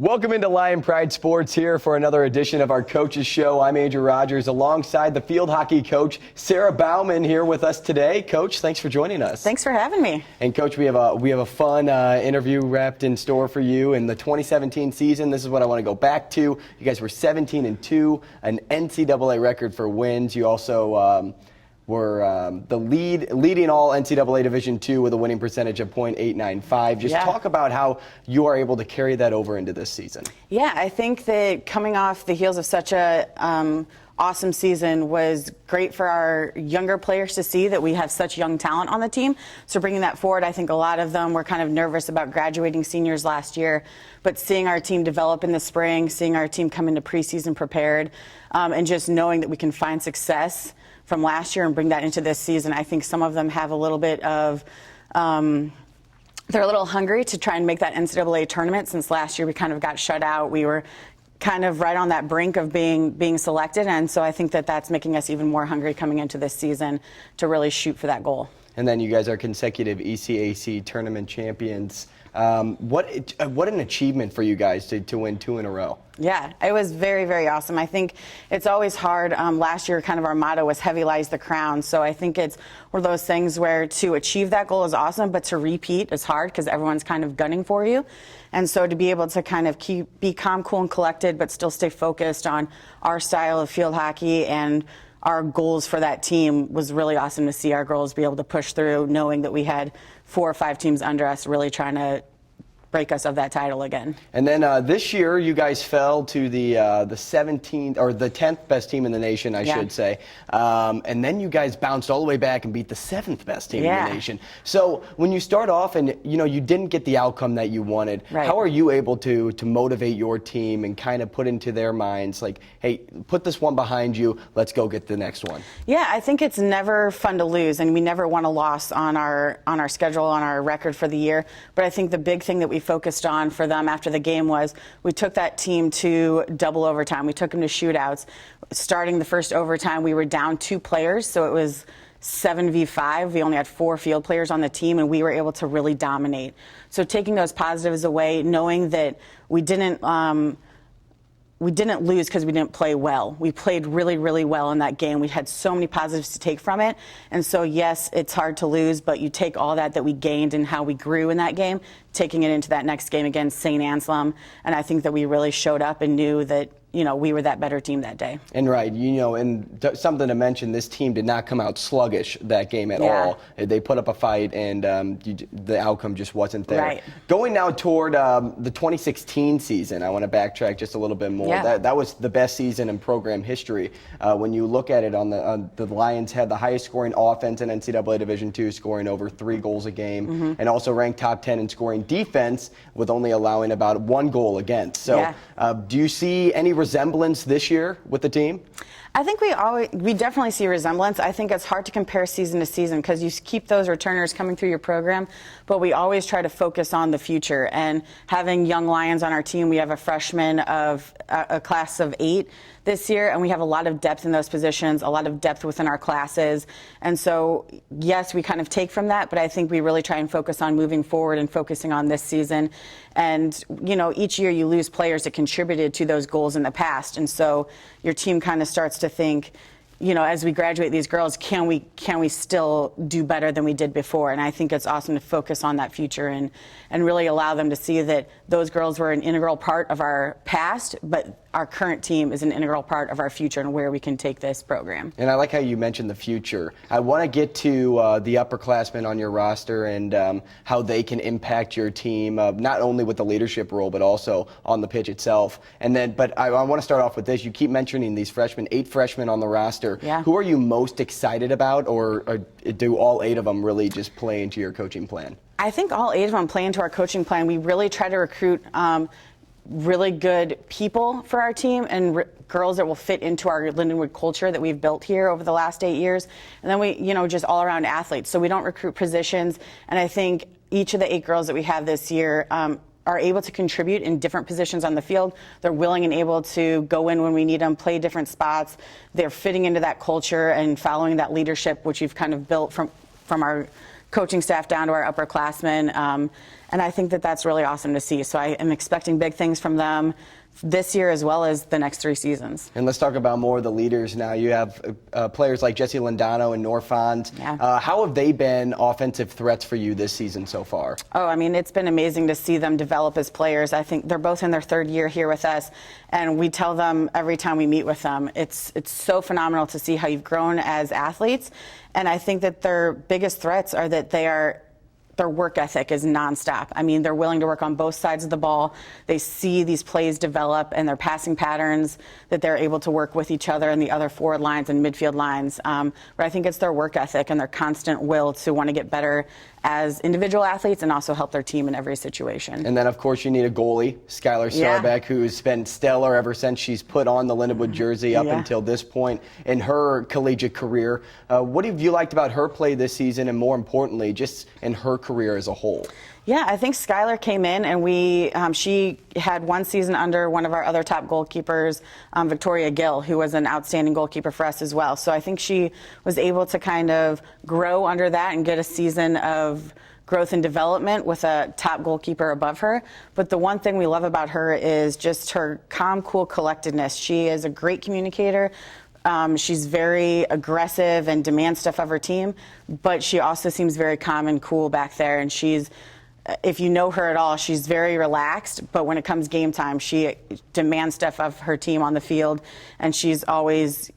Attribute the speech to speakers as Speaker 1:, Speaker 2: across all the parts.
Speaker 1: Welcome into Lion Pride Sports here for another edition of our Coaches Show. I'm Andrew Rogers alongside the field hockey coach, Sarah Baumann, here with us today. Coach, thanks for joining us.
Speaker 2: Thanks for having me.
Speaker 1: And Coach, we have a fun interview wrapped in store for you in the 2017 season. This is what I want to go back to. You guys were 17-2, an NCAA record for wins. You also were the leading all NCAA Division II with a winning percentage of .895. Just talk about how you are able to carry that over into this season.
Speaker 2: Yeah, I think that coming off the heels of such a awesome season was great for our younger players to see that we have such young talent on the team. So bringing that forward, I think a lot of them were kind of nervous about graduating seniors last year, but seeing our team develop in the spring, seeing our team come into preseason prepared, and just knowing that we can find success from last year and bring that into this season. I think some of them have a little bit of, they're a little hungry to try and make that NCAA tournament. Since last year we kind of got shut out. We were kind of right on that brink of being selected, and so I think that that's making us even more hungry coming into this season to really shoot for that goal.
Speaker 1: And then you guys are consecutive ECAC tournament champions. What an achievement for you guys to win 2 in a row.
Speaker 2: Yeah, it was very, very awesome. I think it's always hard. Last year, kind of our motto was heavy lies the crown. So I think it's one of those things where to achieve that goal is awesome, but to repeat is hard because everyone's kind of gunning for you. And so to be able to kind of be calm, cool, and collected, but still stay focused on our style of field hockey and our goals for that team was really awesome to see our girls be able to push through, knowing that we had 4 or 5 teams under us really trying to break us of that title again.
Speaker 1: And then this year you guys fell to the 17th or the 10th best team in the nation, I should say. And then you guys bounced all the way back and beat the 7th best team in the nation. So when you start off and you didn't get the outcome that you wanted, how are you able to motivate your team and kind of put into their minds like, hey, put this one behind you, let's go get the next one?
Speaker 2: Yeah, I think it's never fun to lose, and we never want a loss on our schedule, on our record for the year. But I think the big thing that we focused on for them after the game was we took that team to double overtime. We took them to shootouts. Starting the first overtime, we were down 2 players, so it was 7v5. We only had 4 field players on the team, and we were able to really dominate. So taking those positives away, knowing that we didn't lose because we didn't play well. We played really, really well in that game. We had so many positives to take from it. And so, yes, it's hard to lose, but you take all that we gained and how we grew in that game, taking it into that next game against St. Anselm. And I think that we really showed up and knew that, we were that better team that day.
Speaker 1: And and something to mention, this team did not come out sluggish that game at all. They put up a fight, and the outcome just wasn't there.
Speaker 2: Right.
Speaker 1: Going now toward the 2016 season, I want to backtrack just a little bit more.
Speaker 2: Yeah.
Speaker 1: That was the best season in program history. When you look at it, the Lions had the highest scoring offense in NCAA Division II, scoring over 3 goals a game, and also ranked top 10 in scoring defense with only allowing about 1 goal against. So do you see any resemblance this year with the team?
Speaker 2: I think we definitely see resemblance. I think it's hard to compare season to season because you keep those returners coming through your program, but we always try to focus on the future. And having young Lions on our team, we have a freshman of a class of 8 this year, and we have a lot of depth in those positions, a lot of depth within our classes. And so, yes, we kind of take from that, but I think we really try and focus on moving forward and focusing on this season. And, each year you lose players that contributed to those goals in the past. And so your team kind of starts to think, as we graduate these girls, can we still do better than we did before? And I think it's awesome to focus on that future and really allow them to see that those girls were an integral part of our past, but our current team is an integral part of our future and where we can take this program.
Speaker 1: And I like how you mentioned the future. I want to get to the upperclassmen on your roster and how they can impact your team, not only with the leadership role, but also on the pitch itself. But I want to start off with this. You keep mentioning these freshmen, 8 freshmen on the roster.
Speaker 2: Yeah.
Speaker 1: Who are you most excited about, or do all 8 of them really just play into your coaching plan?
Speaker 2: I think all 8 of them play into our coaching plan. We really try to recruit really good people for our team and girls that will fit into our Lindenwood culture that we've built here over the last 8 years. And then we, just all around athletes. So we don't recruit positions. And I think each of the 8 girls that we have this year are able to contribute in different positions on the field. They're willing and able to go in when we need them, play different spots. They're fitting into that culture and following that leadership, which we've kind of built from our coaching staff down to our upperclassmen. And I think that that's really awesome to see. So I am expecting big things from them this year as well as the next 3 seasons.
Speaker 1: And let's talk about more of the leaders now. You have players like Jesse Lindano and Norfond.
Speaker 2: Yeah.
Speaker 1: How have they been offensive threats for you this season so far?
Speaker 2: Oh, I mean, it's been amazing to see them develop as players. I think they're both in their 3rd year here with us, and we tell them every time we meet with them, it's so phenomenal to see how you've grown as athletes. And I think that their biggest threats are that their work ethic is nonstop. I mean, they're willing to work on both sides of the ball. They see these plays develop and their passing patterns that they're able to work with each other and the other forward lines and midfield lines. But I think it's their work ethic and their constant will to want to get better as individual athletes and also help their team in every situation.
Speaker 1: And then, of course, you need a goalie, Skylar Starbeck, who's been stellar ever since she's put on the Lindenwood jersey up until this point in her collegiate career. What have you liked about her play this season, and more importantly, just in her career as a whole?
Speaker 2: Yeah, I think Skylar came in and she had 1 season under one of our other top goalkeepers, Victoria Gill, who was an outstanding goalkeeper for us as well. So I think she was able to kind of grow under that and get a season of growth and development with a top goalkeeper above her. But the one thing we love about her is just her calm, cool collectedness. She is a great communicator. She's very aggressive and demands stuff of her team, but she also seems very calm and cool back there. And if you know her at all, she's very relaxed, but when it comes game time, she demands stuff of her team on the field, and she's always,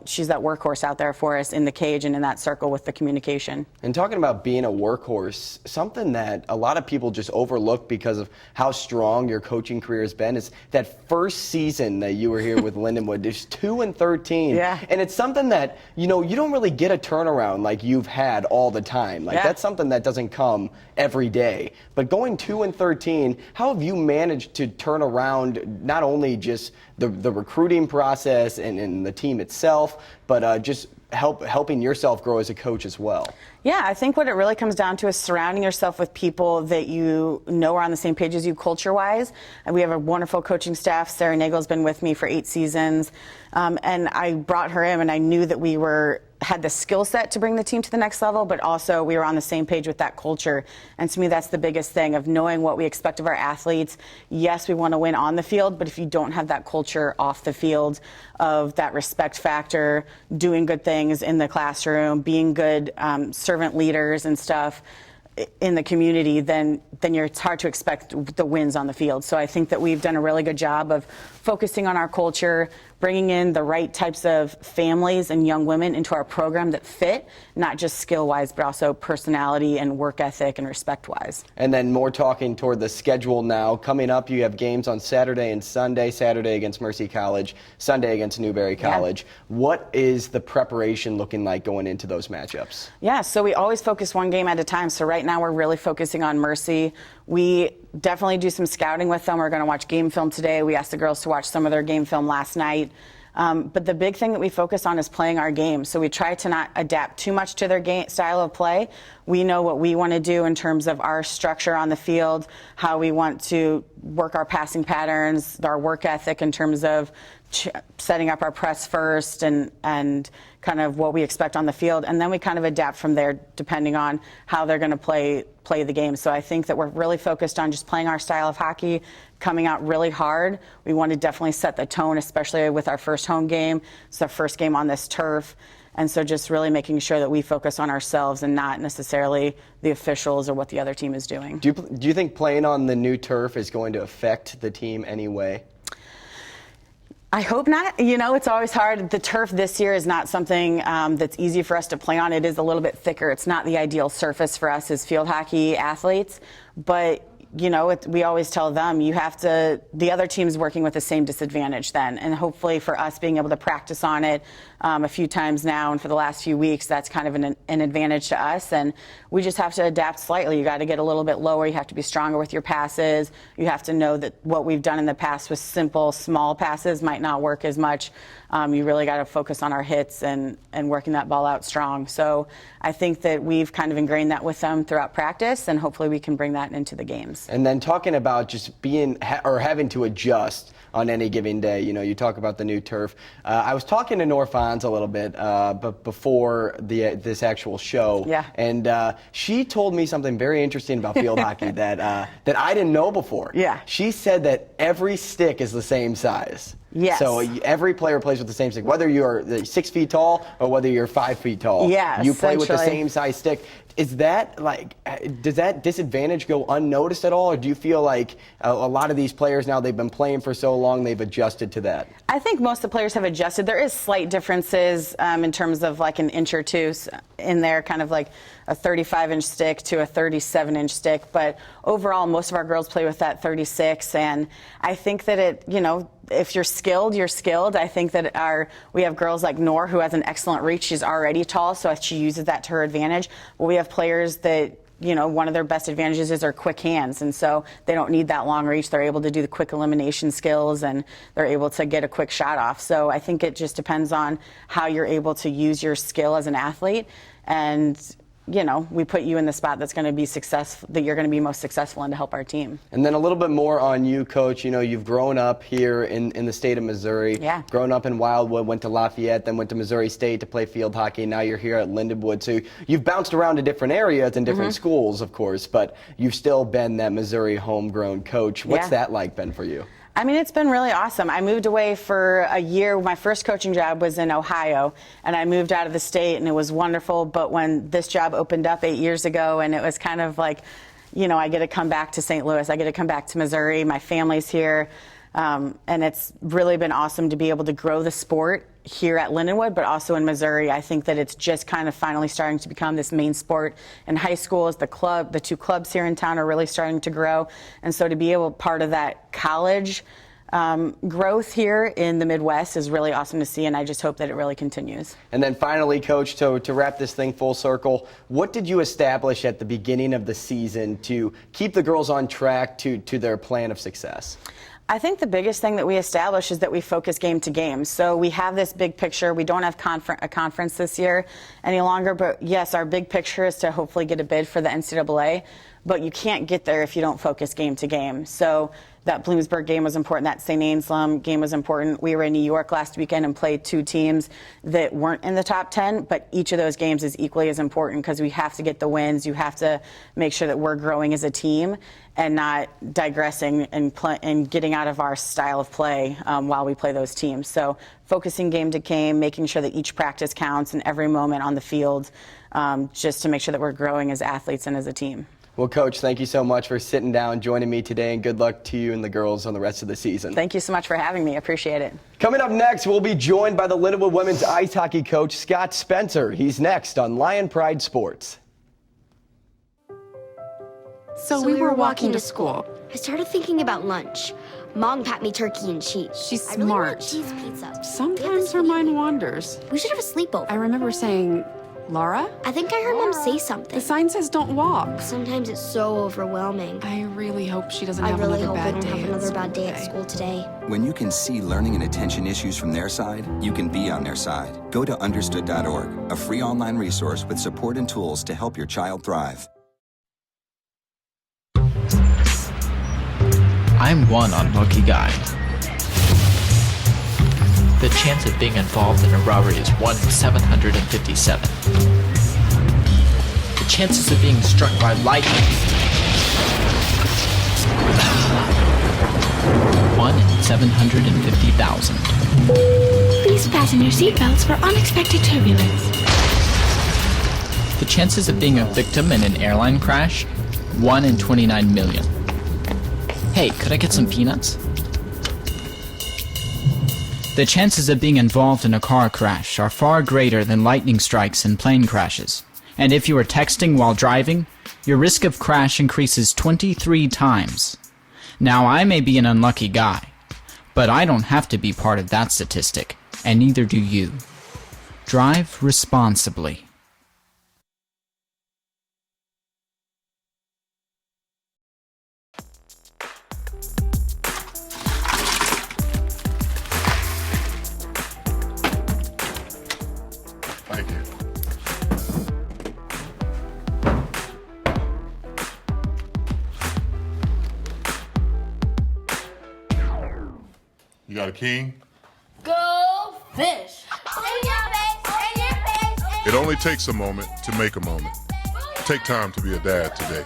Speaker 2: she's that workhorse out there for us in the cage and in that circle with the communication.
Speaker 1: And talking about being a workhorse, something that a lot of people just overlook because of how strong your coaching career has been is that first season that you were here with Lindenwood. There's 2-13.
Speaker 2: Yeah.
Speaker 1: And it's something that, you don't really get a turnaround like you've had all the time. That's something that doesn't come every day. But going 2-13, how have you managed to turn around not only just the recruiting process and the team itself, but just helping yourself grow as a coach as well?
Speaker 2: Yeah, I think what it really comes down to is surrounding yourself with people that you know are on the same page as you culture-wise. And we have a wonderful coaching staff. Sarah Nagel's been with me for 8 seasons. And I brought her in, and I knew that we had the skill set to bring the team to the next level, but also we were on the same page with that culture. And to me, that's the biggest thing of knowing what we expect of our athletes. Yes, we want to win on the field, but if you don't have that culture off the field of that respect factor, doing good things in the classroom, being good servant leaders and stuff in the community, then it's hard to expect the wins on the field. So I think that we've done a really good job of focusing on our culture, bringing in the right types of families and young women into our program that fit, not just skill-wise, but also personality and work ethic and respect-wise.
Speaker 1: And then more talking toward the schedule now. Coming up, you have games on Saturday and Sunday. Saturday against Mercy College, Sunday against Newberry College. Yeah. What is the preparation looking like going into those matchups?
Speaker 2: Yeah, so we always focus one game at a time. So right now we're really focusing on Mercy. We definitely do some scouting with them. We're going to watch game film today. We asked the girls to watch some of their game film last night. But the big thing that we focus on is playing our game. So we try to not adapt too much to their style of play. We know what we want to do in terms of our structure on the field, how we want to work our passing patterns, our work ethic in terms of setting up our press first and kind of what we expect on the field. And then we kind of adapt from there depending on how they're going to play the game. So I think that we're really focused on just playing our style of hockey, coming out really hard. We want to definitely set the tone, especially with our first home game. It's our first game on this turf. And so just really making sure that we focus on ourselves and not necessarily the officials or what the other team is doing.
Speaker 1: Do you think playing on the new turf is going to affect the team anyway?
Speaker 2: I hope not. It's always hard. The turf this year is not something that's easy for us to play on. It is a little bit thicker. It's not the ideal surface for us as field hockey athletes. But, we always tell them the other team's working with the same disadvantage then. And hopefully for us being able to practice on it a few times now and for the last few weeks, that's kind of an advantage to us. And we just have to adapt slightly. You got to get a little bit lower. You have to be stronger with your passes. You have to know that what we've done in the past with simple, small passes might not work as much. You really got to focus on our hits and working that ball out strong. So I think that we've kind of ingrained that with them throughout practice, and hopefully we can bring that into the games.
Speaker 1: And then talking about just being or having to adjust on any given day. You know, you talk about the new turf. I was talking to Nor Fons a little bit but before this actual show.
Speaker 2: Yeah.
Speaker 1: And she told me something very interesting about field hockey that I didn't know before.
Speaker 2: Yeah.
Speaker 1: She said that every stick is the same size.
Speaker 2: Yes.
Speaker 1: So every player plays with the same stick, whether you're 6 feet tall or whether you're 5 feet tall.
Speaker 2: Yeah,
Speaker 1: you play with the
Speaker 2: essentially.
Speaker 1: same size stick. Is that does that disadvantage go unnoticed at all, or do you feel like a lot of these players now, they've been playing for so long, they've adjusted to that?
Speaker 2: I think most of the players have adjusted. There is slight differences in terms of like an inch or two in there, kind of like a 35-inch stick to a 37-inch stick. But overall, most of our girls play with that 36, and I think that if you're skilled, you're skilled. I think that we have girls like Nor, who has an excellent reach. She's already tall, so she uses that to her advantage. But we have players that, one of their best advantages is their quick hands, and so they don't need that long reach. They're able to do the quick elimination skills, and they're able to get a quick shot off. So I think it just depends on how you're able to use your skill as an athlete, and we put you in the spot that's going to be successful, that you're going to be most successful in to help our team.
Speaker 1: And then a little bit more on you, Coach. You've grown up here in the state of Missouri.
Speaker 2: Yeah.
Speaker 1: Grown up in Wildwood, went to Lafayette, then went to Missouri State to play field hockey, and now you're here at Lindenwood. So you've bounced around to different areas and different schools, of course, but you've still been that Missouri homegrown coach. What's that like been for you?
Speaker 2: I mean, it's been really awesome. I moved away for a year. My first coaching job was in Ohio, and I moved out of the state, and it was wonderful. But when this job opened up 8 years ago, and it was kind of like, I get to come back to St. Louis. I get to come back to Missouri. My family's here. And it's really been awesome to be able to grow the sport here at Lindenwood, but also in Missouri. I think that it's just kind of finally starting to become this main sport in high schools. The two clubs here in town are really starting to grow. And so to be able part of that college growth here in the Midwest is really awesome to see, and I just hope that it really continues. And
Speaker 1: then finally, Coach, to wrap this thing full circle, what did you establish at the beginning of the season to keep the girls on track to their plan of success?
Speaker 2: I think the biggest thing that we established is that we focus game to game. So we have this big picture. We don't have a conference this year any longer, but yes, our big picture is to hopefully get a bid for the NCAA, but you can't get there if you don't focus game to game. So that Bloomsburg game was important. That St. Anselm game was important. We were in New York last weekend and played two teams that weren't in the top 10, but each of those games is equally as important because we have to get the wins. You have to make sure that we're growing as a team and not digressing and getting out of our style of play while we play those teams. So focusing game to game, making sure that each practice counts and every moment on the field, just to make sure that we're growing as athletes and as a team.
Speaker 1: Well, Coach, thank you so much for sitting down, joining me today, and good luck to you and the girls on the rest of the season.
Speaker 2: Thank you so much for having me. I appreciate it.
Speaker 1: Coming up next, we'll be joined by the Lindenwood women's ice hockey coach, Scott Spencer. He's next on Lion Pride Sports.
Speaker 3: So we were walking to school.
Speaker 4: I started thinking about lunch. Mom packed me turkey and cheese.
Speaker 3: She's
Speaker 4: I really want
Speaker 3: smart.
Speaker 4: cheese pizza.
Speaker 3: Sometimes her mind wanders.
Speaker 4: We should have a sleepover.
Speaker 3: I remember saying, Laura?
Speaker 4: I think I heard Mom say something.
Speaker 3: The sign says don't walk.
Speaker 4: Sometimes it's so overwhelming.
Speaker 3: I really hope she doesn't
Speaker 4: I
Speaker 3: have
Speaker 4: really
Speaker 3: another
Speaker 4: hope I
Speaker 3: bad
Speaker 4: don't
Speaker 3: day
Speaker 4: have another
Speaker 3: at
Speaker 4: bad day at
Speaker 3: today.
Speaker 4: school today.
Speaker 5: When you can see learning and attention issues from their side, you can be on their side. Go to understood.org, a free online resource with support and tools to help your child thrive.
Speaker 6: I'm one unlucky guy. The chance of being involved in a robbery is 1 in 757. The chances of being struck by lightning 1 in 750,000.
Speaker 7: Please fasten your seatbelts for unexpected turbulence.
Speaker 6: The chances of being a victim in an airline crash 1 in 29 million. Hey, could I get some peanuts? The chances of being involved in a car crash are far greater than lightning strikes and plane crashes. And if you are texting while driving, your risk of crash increases 23 times. Now, I may be an unlucky guy, but I don't have to be part of that statistic, and neither do you. Drive responsibly.
Speaker 8: Thank you. You got a king?
Speaker 9: Go fish! In your face, in your face, in
Speaker 8: It only takes a moment to make a moment. Take time to be a dad today.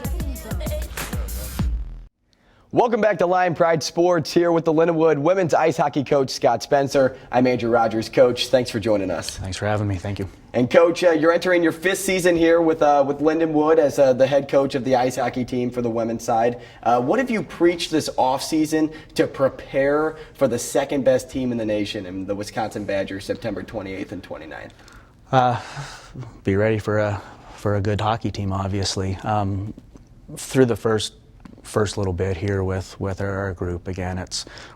Speaker 1: Welcome back to Lion Pride Sports here with the Lindenwood women's ice hockey coach Scott Spencer. I'm Andrew Rogers. Coach, thanks for joining us.
Speaker 10: Thanks for having me. Thank you.
Speaker 1: And Coach, you're entering your 5th season here with Lindenwood as the head coach of the ice hockey team for the women's side. What have you preached this offseason to prepare for the second best team in the nation and the Wisconsin Badgers September 28th and 29th?
Speaker 10: Be ready for a good hockey team, obviously. Through the first little bit here with our group, again,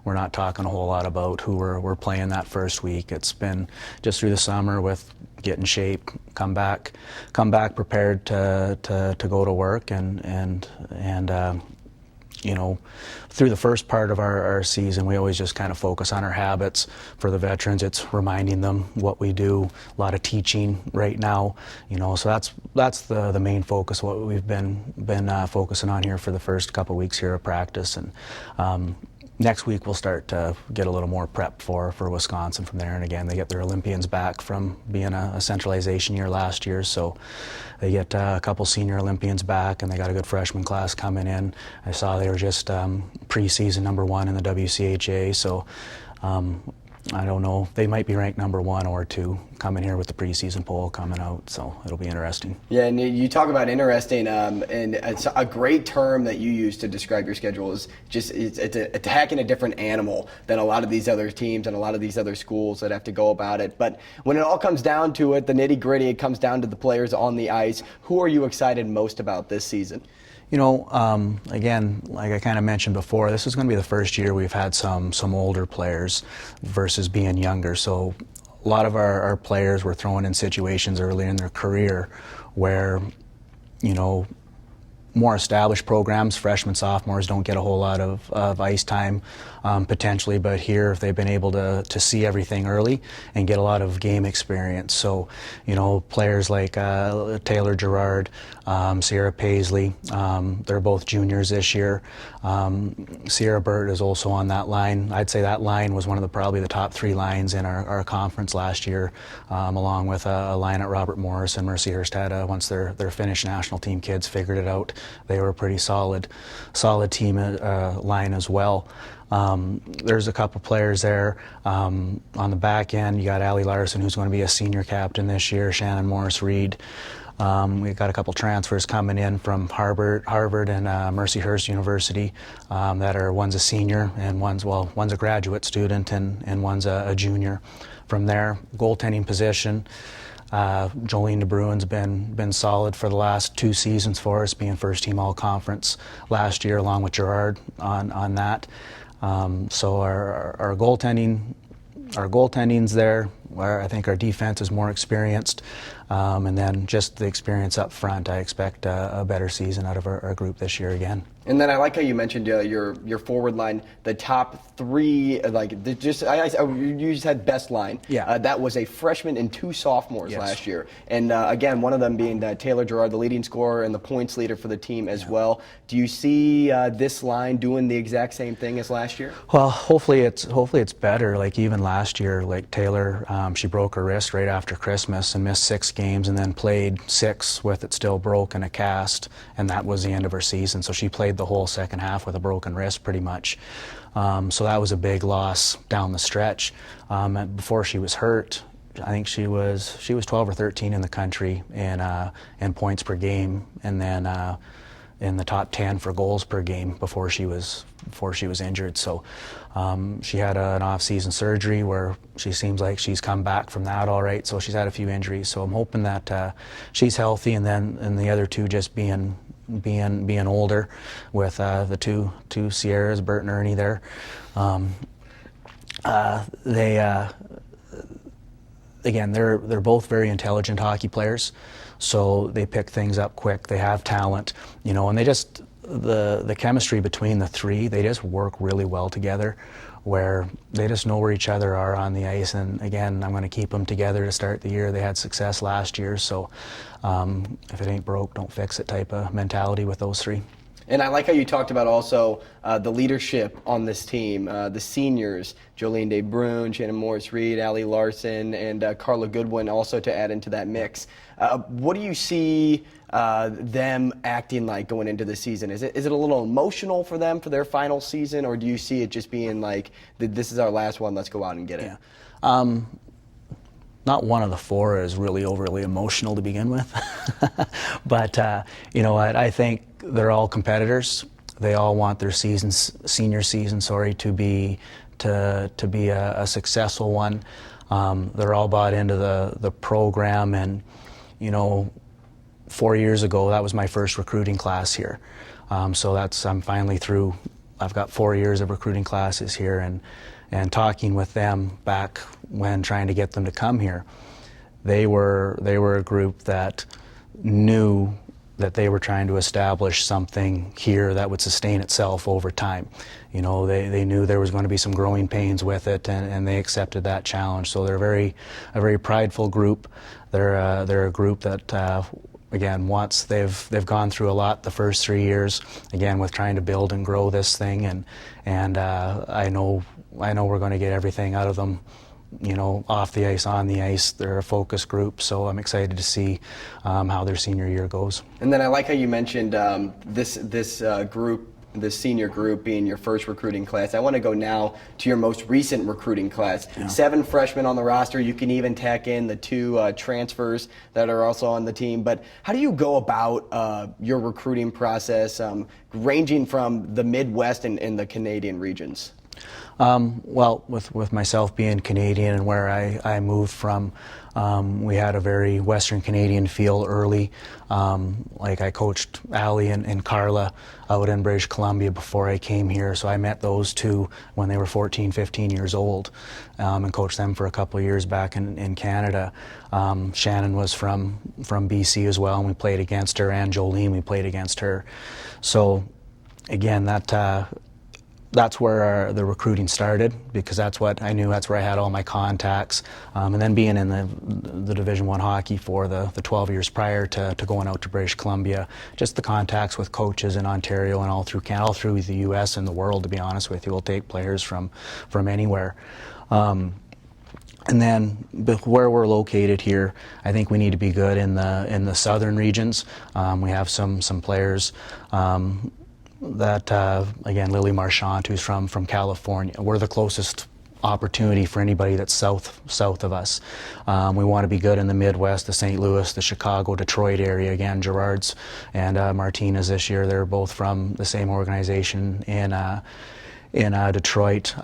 Speaker 10: we're not talking a whole lot about who we're playing that first week. It's been just through the summer with get in shape, come back prepared to go to work and you know, through the first part of our season, we always just kind of focus on our habits. For the veterans, it's reminding them what we do, a lot of teaching right now, you know, so that's the main focus, what we've been focusing on here for the first couple of weeks here of practice. And next week we'll start to get a little more prep for Wisconsin from there. And again, they get their Olympians back from being a centralization year last year, so they get a couple senior Olympians back, and they got a good freshman class coming in. I saw they were just preseason #1 in the WCHA, so I don't know, they might be ranked #1 or 2 coming here with the preseason poll coming out, so it'll be interesting.
Speaker 1: Yeah, and you talk about interesting, and it's a great term that you use to describe your schedule is just it's attacking a different animal than a lot of these other teams and a lot of these other schools that have to go about it. But when it all comes down to it, the nitty-gritty, it comes down to the players on the ice. Who are you excited most about this season?
Speaker 10: You know, again, like I kind of mentioned before, this is going to be the first year we've had some older players versus being younger. So a lot of our players were thrown in situations early in their career where, you know, more established programs, freshmen, sophomores don't get a whole lot of ice time potentially, but here they've been able to see everything early and get a lot of game experience. So, you know, players like Taylor Gerard, Sierra Paisley, they're both juniors this year. Sierra Burt is also on that line. I'd say that line was one of probably the top 3 lines in our conference last year, along with a line at Robert Morris and Mercyhurst had once their Finnish national team kids figured it out. They were a pretty solid team line as well. There's a couple players there. On the back end, you got Allie Larson, who's going to be a senior captain this year, Shannon Morris-Reed. We've got a couple transfers coming in from Harvard and Mercyhurst University that are, one's a senior and one's a graduate student and one's a junior. From there, goaltending position, Jolene DeBruin's been solid for the last 2 seasons for us, being first team all conference last year along with Gerard on that. So our goaltending's there, where I think our defense is more experienced, and then just the experience up front. I expect a better season out of our group this year again.
Speaker 1: And then I like how you mentioned your forward line, the top 3, you just had best line.
Speaker 10: Yeah.
Speaker 1: That was a freshman and 2 sophomores
Speaker 10: Yes.
Speaker 1: last year. And again, one of them being Taylor Gerard, the leading scorer and the points leader for the team as well. Do you see this line doing the exact same thing as last year?
Speaker 10: Well, hopefully it's better. Like even last year, like Taylor, she broke her wrist right after Christmas and missed 6 games and then played 6 with it still broken, a cast, and that was the end of her season. So she played the whole second half with a broken wrist pretty much. So that was a big loss down the stretch. Before she was hurt, I think she was 12 or 13 in the country in points per game, and then in the top 10 for goals per game before she was injured. So she had an off-season surgery where she seems like she's come back from that all right. So she's had a few injuries. So I'm hoping that she's healthy, and the other 2 just being older with the two Sierras, Bert and Ernie there. They're both very intelligent hockey players, so they pick things up quick. They have talent, you know, and they just the chemistry between the 3, they just work really well together, where they just know where each other are on the ice. And again, I'm going to keep them together to start the year. They had success last year, so if it ain't broke, don't fix it type of mentality with those 3.
Speaker 1: And I like how you talked about also the leadership on this team, the seniors, Jolene DeBrun, Shannon Morris-Reed, Allie Larson, and Carla Goodwin also to add into that mix. What do you see them acting like going into the season? Is it a little emotional for them for their final season, or do you see it just being like, this is our last one, let's go out and get it?
Speaker 10: Yeah. Not one of the four is really overly emotional to begin with. But you know what, I think they're all competitors. They all want their senior season, to be a successful one. They're all bought into the program, and you know, 4 years ago that was my first recruiting class here. So I'm finally through. I've got 4 years of recruiting classes here, and talking with them back when trying to get them to come here, they were a group that knew that they were trying to establish something here that would sustain itself over time. You know, they knew there was going to be some growing pains with it, and they accepted that challenge. So they're a very prideful group. They're a group that again, once they've gone through a lot the first 3 years, again, with trying to build and grow this thing, and I know we're going to get everything out of them, you know, off the ice, on the ice. They're a focus group, so I'm excited to see how their senior year goes. And
Speaker 1: then I like how you mentioned this group, this senior group being your first recruiting class. I want to go now to your most recent recruiting class. Yeah. 7 freshmen on the roster. You can even tack in the 2 transfers that are also on the team. But how do you go about your recruiting process, ranging from the Midwest and the Canadian regions?
Speaker 10: Well, with myself being Canadian and where I moved from, we had a very Western Canadian feel early. Like I coached Allie and Carla out in British Columbia before I came here, so I met those 2 when they were 14, 15 years old, and coached them for a couple of years back in Canada. Shannon was from BC as well, and we played against her, and Jolene, we played against her. So again, that's where the recruiting started, because that's what I knew. That's where I had all my contacts, and then being in the Division I hockey for the 12 years prior to going out to British Columbia, just the contacts with coaches in Ontario and all through Canada, all through the U.S. and the world. To be honest with you, we'll take players from anywhere. And then where we're located here, I think we need to be good in the southern regions. We have some players. That again, Lily Marchant, who's from California. We're the closest opportunity for anybody that's south of us. We want to be good in the Midwest, the St. Louis, the Chicago, Detroit area. Again, Gerard's and Martinez this year, they're both from the same organization in Detroit.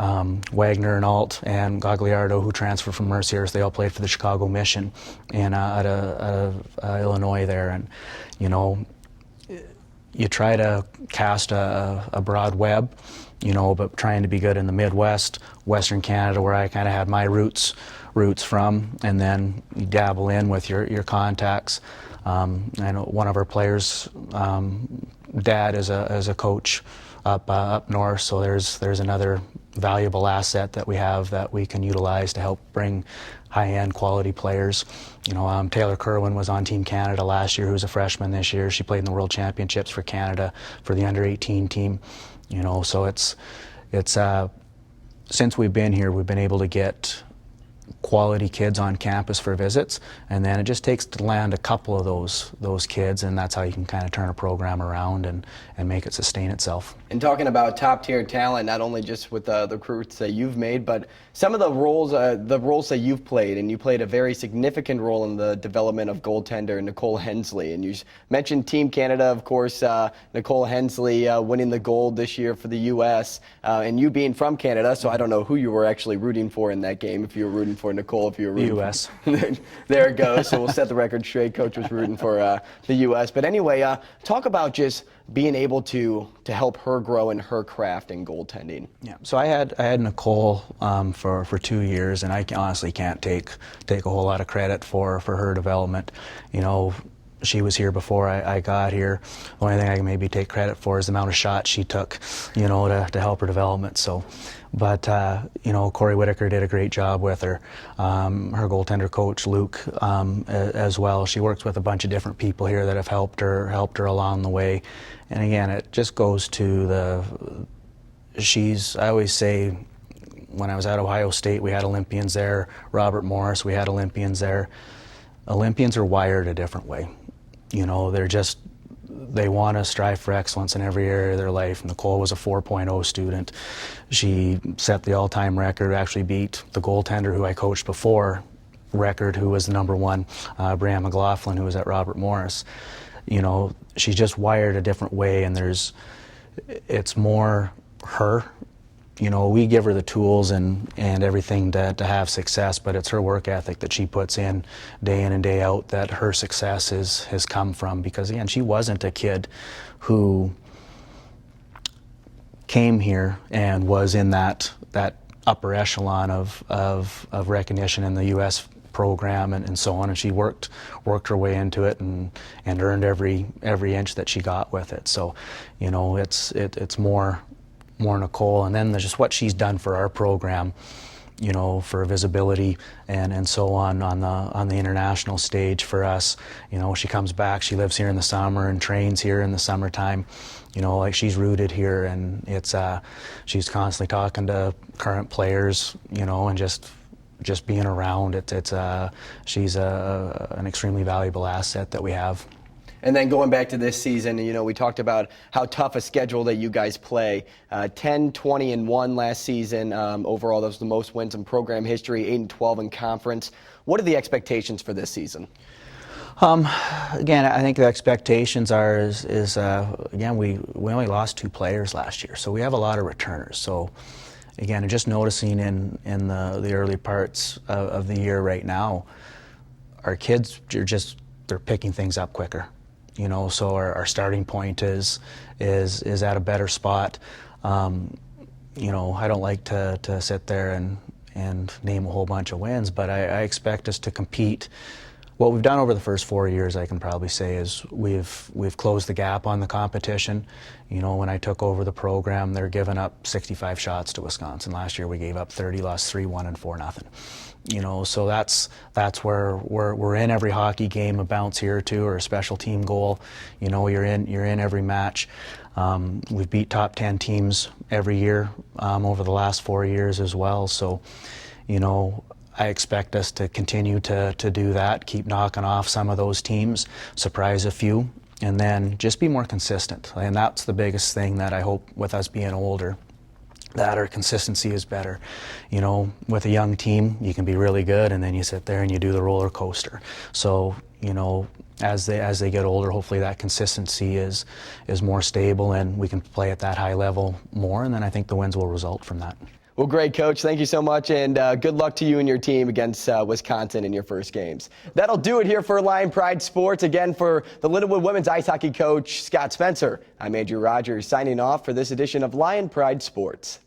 Speaker 10: Wagner and Alt and Gagliardo, who transferred from Mercyhurst, they all played for the Chicago Mission and out of Illinois there. And you know, you try to cast a broad web, you know, but trying to be good in the Midwest, Western Canada, where I kind of had my roots from, and then you dabble in with your contacts. I know one of our players' dad is a coach up north, so there's another valuable asset that we have that we can utilize to help bring high-end quality players. You know, Taylor Kerwin was on Team Canada last year, who's a freshman this year. She played in the World Championships for Canada for the under-18 team. You know, so it's since we've been here, we've been able to get quality kids on campus for visits, and then it just takes to land a couple of those kids, and that's how you can kind of turn a program around and make it sustain itself.
Speaker 1: And talking about top-tier talent, not only just with the recruits that you've made, but some of the roles that you've played, and you played a very significant role in the development of goaltender Nicole Hensley. And you mentioned Team Canada, of course, Nicole Hensley winning the gold this year for the U.S., and you being from Canada, so I don't know who you were actually rooting for in that game, if you were rooting for Nicole, if you were rooting
Speaker 10: U.S.
Speaker 1: There it goes. So we'll set the record straight. Coach was rooting for the U.S. But anyway, talk about just being able to help her grow in her craft in goaltending.
Speaker 10: Yeah. So I had Nicole for 2 years, and I honestly can't take a whole lot of credit for her development. You know, she was here before I got here. The only thing I can maybe take credit for is the amount of shots she took, you know, to help her development. So, but you know, Corey Whitaker did a great job with her. Her goaltender coach Luke as well. She works with a bunch of different people here that have helped her along the way. And again, it just goes to I always say, when I was at Ohio State, we had Olympians there. Robert Morris, we had Olympians there. Olympians are wired a different way. You know, they want to strive for excellence in every area of their life. Nicole was a 4.0 student. She set the all-time record, actually beat the goaltender who I coached before record, who was the #1, Brianne McLaughlin, who was at Robert Morris. You know, she's just wired a different way, and it's more her. You know, we give her the tools and everything to have success, but it's her work ethic that she puts in and day out that her success has come from. Because again, she wasn't a kid who came here and was in that upper echelon of recognition in the U.S. program and so on, and she worked her way into it and earned every inch that she got with it. So, you know, it's more Nicole, and then there's just what she's done for our program, you know, for visibility and so on the international stage for us. You know, she comes back, she lives here in the summer and trains here in the summertime. You know, like, she's rooted here, and she's constantly talking to current players, you know, and just being around. She's an extremely valuable asset that we have.
Speaker 1: And then going back to this season, you know, we talked about how tough a schedule that you guys play. 10, 20, and 1 last season. Overall, that was the most wins in program history, 8 and 12 in conference. What are the expectations for this season?
Speaker 10: Again, I think the expectations are again, we only lost 2 players last year, so we have a lot of returners. So again, just noticing in the early parts of the year right now, our kids they're picking things up quicker. You know, so our starting point is at a better spot. You know, I don't like to sit there and name a whole bunch of wins, but I expect us to compete. What we've done over the first 4 years, I can probably say, is we've closed the gap on the competition. You know, when I took over the program, they're giving up 65 shots to Wisconsin. Last year we gave up 30, lost 3-1 and 4-0. You know, so that's where we're in every hockey game, a bounce here or two or a special team goal. You know, you're in every match. We've beat top 10 teams every year over the last 4 years as well. So, you know, I expect us to continue to do that, keep knocking off some of those teams, surprise a few, and then just be more consistent. And that's the biggest thing that I hope with us being older, that our consistency is better. You know, with a young team, you can be really good, and then you sit there and you do the roller coaster. So, you know, as they get older, hopefully that consistency is more stable, and we can play at that high level more, and then I think the wins will result from that.
Speaker 1: Well, great, Coach. Thank you so much, and good luck to you and your team against Wisconsin in your first games. That'll do it here for Lion Pride Sports. Again, for the Littlewood women's ice hockey coach, Scott Spencer, I'm Andrew Rogers, signing off for this edition of Lion Pride Sports.